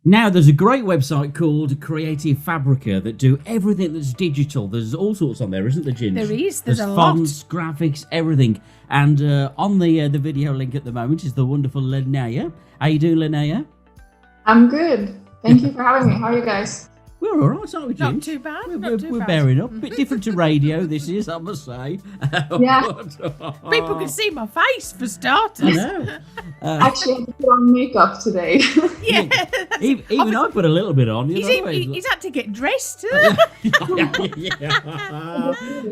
Now, there's a great website called Creative Fabrica that do everything that's digital. There's all sorts on there, isn't there, Ginge? There is. There's a fonts, graphics, everything. And on the video link at the moment is the wonderful Linnea. How you doing, Linnea? I'm good. Thank you for having me. How are you guys? We're all right, aren't we, Ginge? Not too bad. We're bearing up. A bit different to radio, this is, I must say. Yeah. People can see my face for I starters. know. Actually, I had to put on makeup today. Yeah. Even I put a little bit on. You know, He's had to get dressed.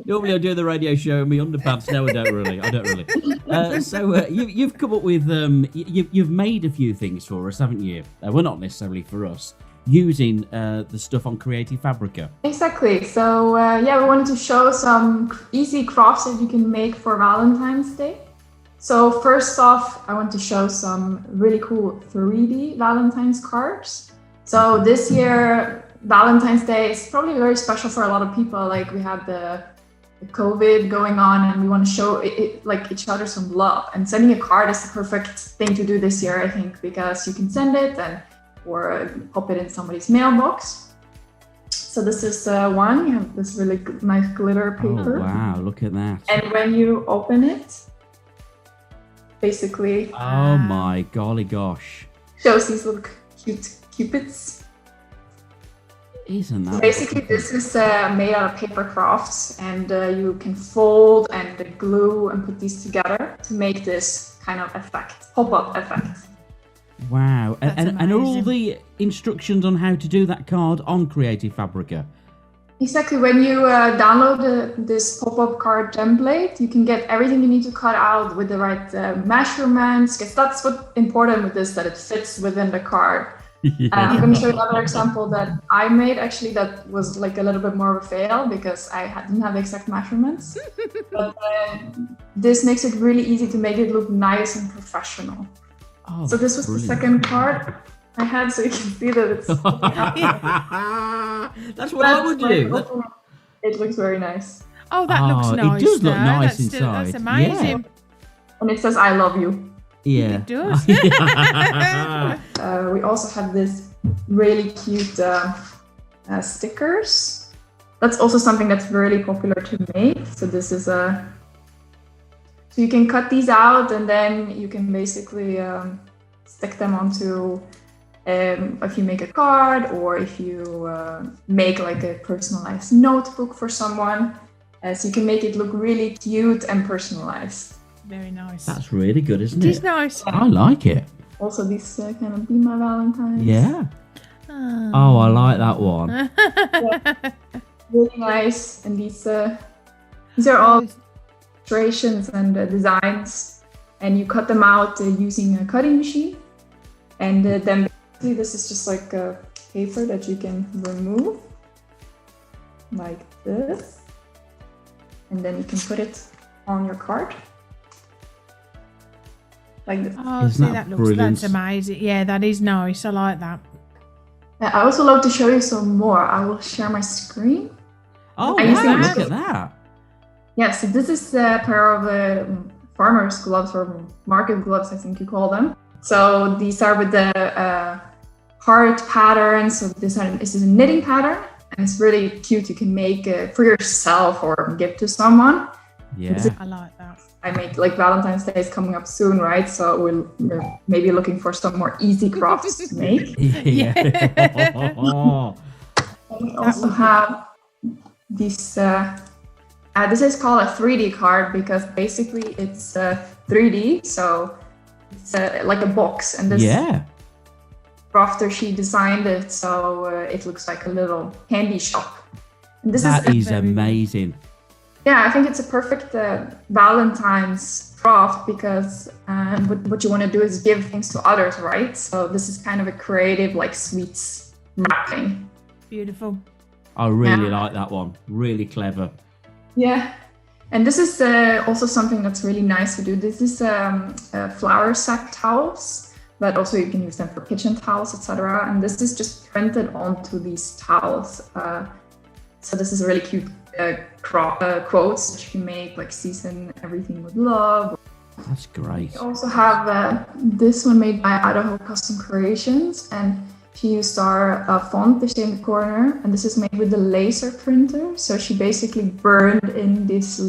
Normally I do the radio show in my underpants. No, I don't really. So you've come up with you've made a few things for us, haven't you? Well, not necessarily for us, using the stuff on Creative Fabrica. Exactly. So we wanted to show some easy crafts that you can make for Valentine's Day. So first off, I want to show some really cool 3D Valentine's cards. So this year, Valentine's Day is probably very special for a lot of people. Like we have the COVID going on, and we want to show like each other some love. And sending a card is the perfect thing to do this year, I think, because you can send it or pop it in somebody's mailbox. So this is one. You have this really nice glitter paper. Oh, wow, look at that. And when you open it, basically oh my golly gosh, shows these little cute cupids. Isn't that Basically, this is made out of paper crafts, and you can fold and glue and put these together to make this kind of effect, pop-up effect. wow? And are all amazing. the instructions on how to do that card on Creative Fabrica? Exactly. When you download this pop-up card template, you can get everything you need to cut out with the right measurements, because that's what's important with this, that it fits within the card. I'm going to show you another example that I made, actually, that was like a little bit more of a fail because I didn't have the exact measurements. But this makes it really easy to make it look nice and professional. Oh, So this was brilliant. the second card I had, so you can see that it's... That's what I would do. It looks very nice. Oh, that looks Oh, nice. it does look though. nice That's inside. That's amazing. And it says, I love you. Yeah. It does. We also have this really cute stickers. That's also something that's really popular to make. So this is so you can cut these out, and then you can basically stick them onto if you make a card, or if you make like a personalized notebook for someone. So you can make it look really cute and personalized. Very nice. That's really good, isn't It is it? nice. I like it. Also, these kind of Be My Valentines. Yeah. Oh, I like that one. Really nice. And these are all illustrations and designs, and you cut them out using a cutting machine. And then basically this is just like a paper that you can remove like this, and then you can put it on your card like this. Oh, Isn't see, that that looks, brilliant? that's amazing. Yeah, that is nice. I like that. I also love to show you some more. I will share my screen. Oh, I used to wow, have look at that. Yeah, so this is a pair of farmer's gloves, or market gloves, I think you call them. So these are with the heart pattern. So this is a knitting pattern, and it's really cute. You can make it for yourself or give to someone. Yeah. I like that. I make, like, Valentine's Day is coming up soon, right? So we're maybe looking for some more easy crafts to make. Yeah. And we also have this. This is called a 3D card because basically it's 3D, so it's like a box. And this Yeah. crafter, she designed it so it looks like a little candy shop. And this That is very good. amazing. Yeah, I think it's a perfect Valentine's craft because what you want to do is give things to others, right? So this is kind of a creative, like, sweets wrapping. Beautiful. I really Yeah. like that one. Really clever. Yeah, and this is also something that's really nice to do. This is flour sack towels, but also you can use them for kitchen towels, etc. And this is just printed onto these towels. So this is a really cute quotes that you can make, like, season everything with love. That's great. We also have this one made by Idaho Custom Creations, and she used our font to stay in the corner, and this is made with the laser printer. So she basically burned in this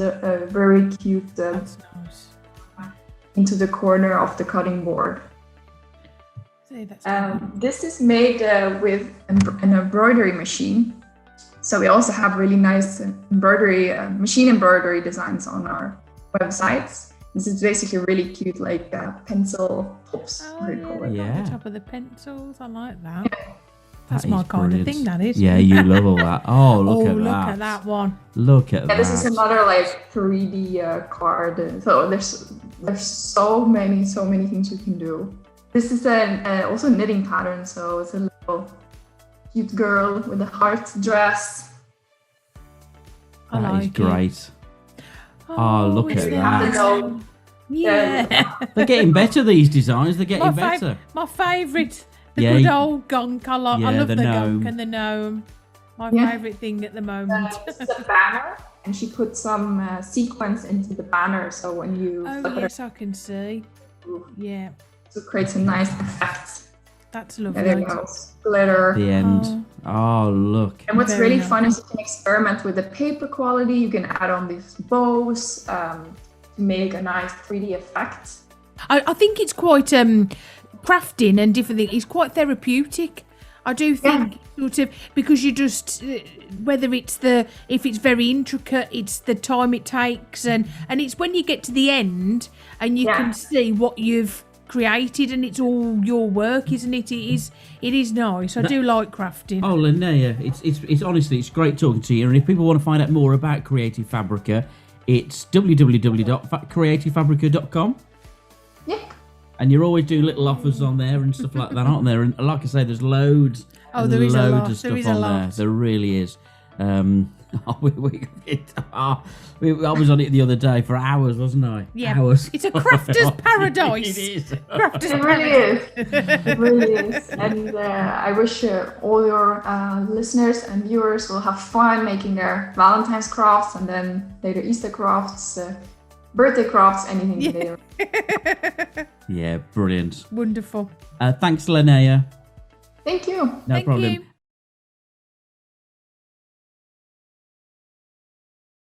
very cute That's nice. into the corner of the cutting board. See, that's This is made with an embroidery machine. So we also have really nice embroidery, machine embroidery designs on our websites. This is basically really cute, like pencil tops. Oh, we call it. Yeah. The top of the pencils. I like that. That's That my is kind brilliant. of thing, that is. Yeah, you love all that. Oh, look Oh, at look that. at that one. Look at Yeah, that. this is another like 3D card. So there's so many things you can do. This is also a knitting pattern, so it's a little cute girl with a heart dress. I That like is it. great. Oh, look it's at the that. handle. Yeah. They're getting better, these designs. They're getting my, better. my favourite. The Yeah, good you- old gunk. I love Yeah, the the gunk gnome. and the gnome. My Yeah. favourite thing at the moment. This is a banner, and she put some sequins into the banner, so when you Oh, flip yes, I can see. Yeah, it creates a nice effect. that's Yeah, lovely. there you go. Glitter. The end. Oh, look. And what's Very really nice. fun is you can experiment with the paper quality. You can add on these bows to make a nice 3D effect. I think it's quite crafting and different things. It's quite therapeutic. I do think sort of because you just whether it's if it's very intricate, it's the time it takes and it's when you get to the end and you can see what you've created and it's all your work, isn't it? It is nice. I do like crafting. Oh, Linnea, it's honestly, it's great talking to you. And if people want to find out more about Creative Fabrica, it's www.creativefabrica.com. Yeah. And you're always doing little offers on there and stuff like that, aren't there? And like I say, there's loads. Oh, and there is a loads lot. of stuff There is a on there. lot. There really is. I was on it the other day for hours, wasn't I? Yeah. Hours. It's a crafter's paradise. It is. Crafter's It really paradise. is. It really is. And I wish all your listeners and viewers will have fun making their Valentine's crafts and then later Easter crafts, birthday crafts, anything later. Yeah, brilliant. Wonderful. Thanks, Linnea. Thank you. No Thank problem. you.